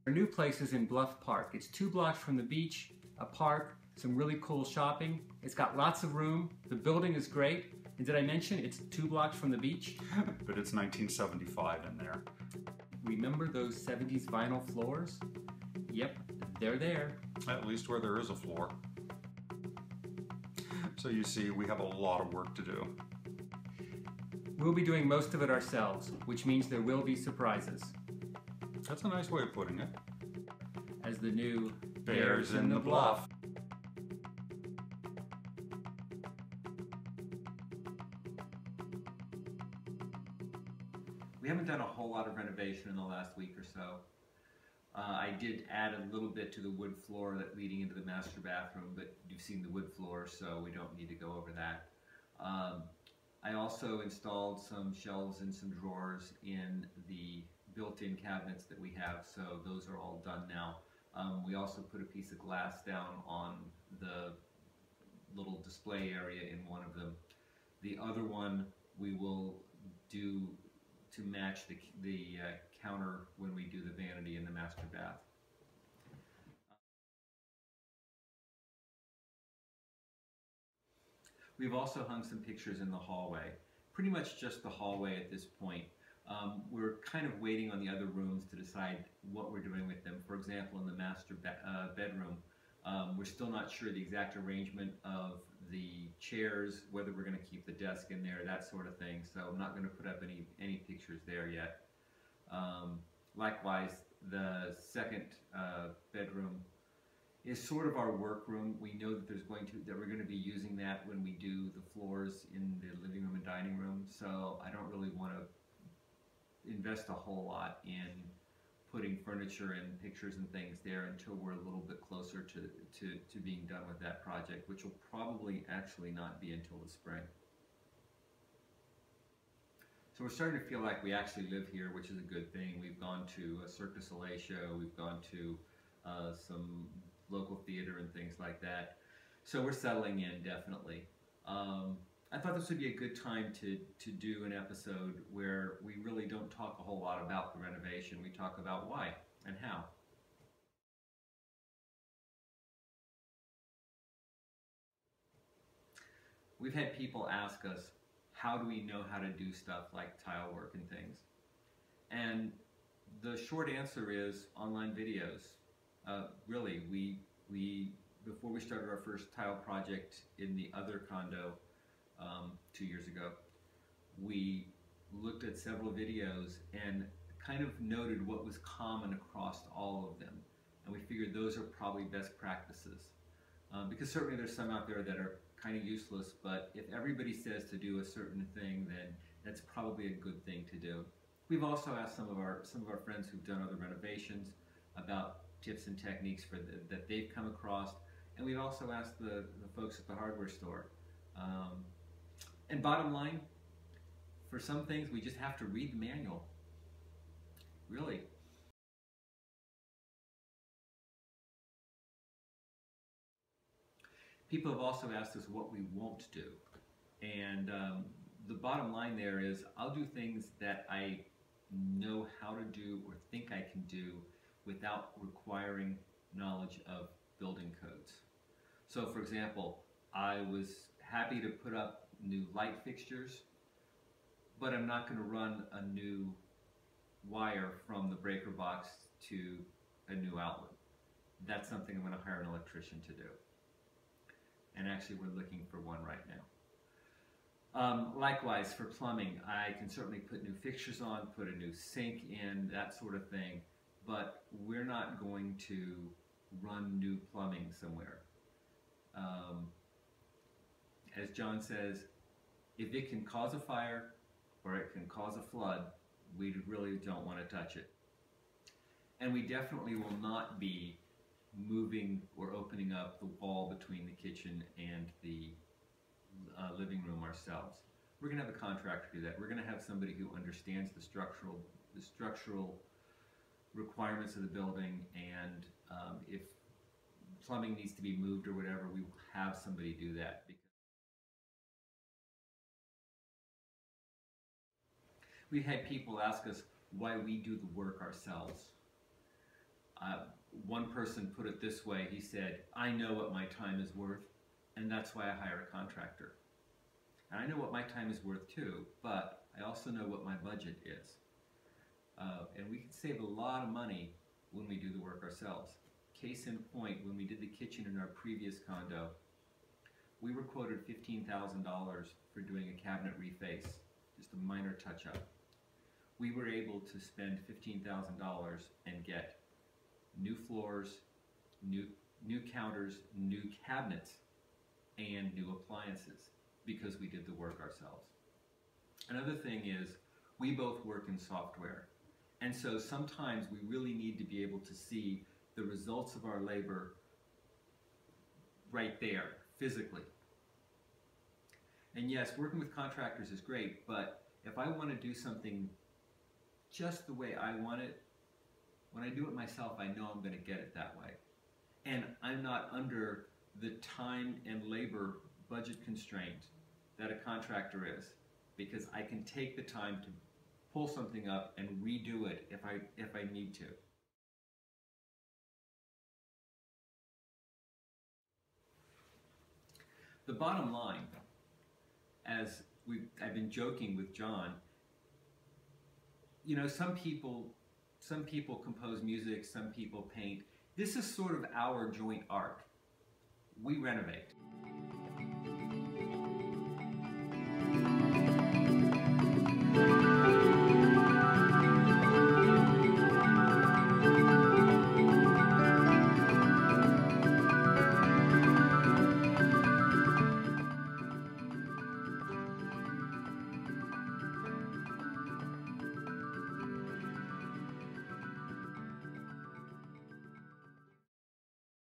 Our new place is in Bluff Park. It's 2 blocks from the beach, a park, some really cool shopping. It's got lots of room. The building is great. And did I mention it's 2 blocks from the beach? But it's 1975 in there. Remember those 70s vinyl floors? Yep, they're there. At least where there is a floor. So you see, we have a lot of work to do. We'll be doing most of it ourselves, which means there will be surprises. That's a nice way of putting it. As the new Bears in the Bluff. We haven't done a whole lot of renovation in the last week or so. I did add a little bit to the wood floor that leading into the master bathroom, but you've seen the wood floor, so we don't need to go over that. I also installed some shelves and some drawers in the built-in cabinets that we have, so those are all done now. We also put a piece of glass down on the little display area in one of them. The other one we will do to match the counter when we do the vanity in the master bath. We've also hung some pictures in the hallway, pretty much just the hallway at this point. We're kind of waiting on the other rooms to decide what we're doing with them. For example, in the master bedroom, we're still not sure the exact arrangement of the chairs, whether we're going to keep the desk in there, that sort of thing. So I'm not going to put up any pictures there yet. Likewise, the second bedroom is sort of our work room. We know that we're going to be using that when we do the floors in the living room and dining room. So I don't really want to invest a whole lot in putting furniture and pictures and things there until we're a little bit closer to being done with that project, which will probably actually not be until the spring. So we're starting to feel like we actually live here, which is a good thing. We've gone to a Cirque du Soleil show, we've gone to some local theater and things like that. So we're settling in, definitely. I thought this would be a good time to do an episode where we really don't talk a whole lot about the renovation. We talk about why and how. We've had people ask us, how do we know how to do stuff like tile work and things? And the short answer is online videos. Really, before we started our first tile project in the other condo 2 years ago, we looked at several videos and kind of noted what was common across all of them. And we figured those are probably best practices. Because certainly there's some out there that are kind of useless, but if everybody says to do a certain thing, then that's probably a good thing to do. We've also asked some of our friends who've done other renovations about tips and techniques that they've come across, and we've also asked the folks at the hardware store. And bottom line, for some things we just have to read the manual. Really. People have also asked us what we won't do. And the bottom line there is I'll do things that I know how to do or think I can do without requiring knowledge of building codes. So for example, I was happy to put up new light fixtures, but I'm not going to run a new wire from the breaker box to a new outlet. That's something I'm going to hire an electrician to do. And actually we're looking for one right now. Likewise, for plumbing, I can certainly put new fixtures on, put a new sink in, that sort of thing, but we're not going to run new plumbing somewhere. As John says, if it can cause a fire or it can cause a flood, we really don't want to touch it. And we definitely will not be moving or opening up the wall between the kitchen and the living room ourselves. We're going to have a contractor do that. We're going to have somebody who understands the structural requirements of the building, and if plumbing needs to be moved or whatever, we will have somebody do that. We've had people ask us why we do the work ourselves. One person put it this way. He said, I know what my time is worth, and that's why I hire a contractor. And I know what my time is worth too, but I also know what my budget is. And we can save a lot of money when we do the work ourselves. Case in point, when we did the kitchen in our previous condo, we were quoted $15,000 for doing a cabinet reface, just a minor touch-up. We were able to spend $15,000 and get new floors, new counters, new cabinets, and new appliances because we did the work ourselves. Another thing is, we both work in software. And so sometimes we really need to be able to see the results of our labor right there, physically. And yes, working with contractors is great, but if I want to do something just the way I want it, when I do it myself, I know I'm going to get it that way. And I'm not under the time and labor budget constraint that a contractor is, because I can take the time to pull something up and redo it if I need to. The bottom line, as I've been joking with John, you know, some people compose music, some people paint. This is sort of our joint art. We renovate.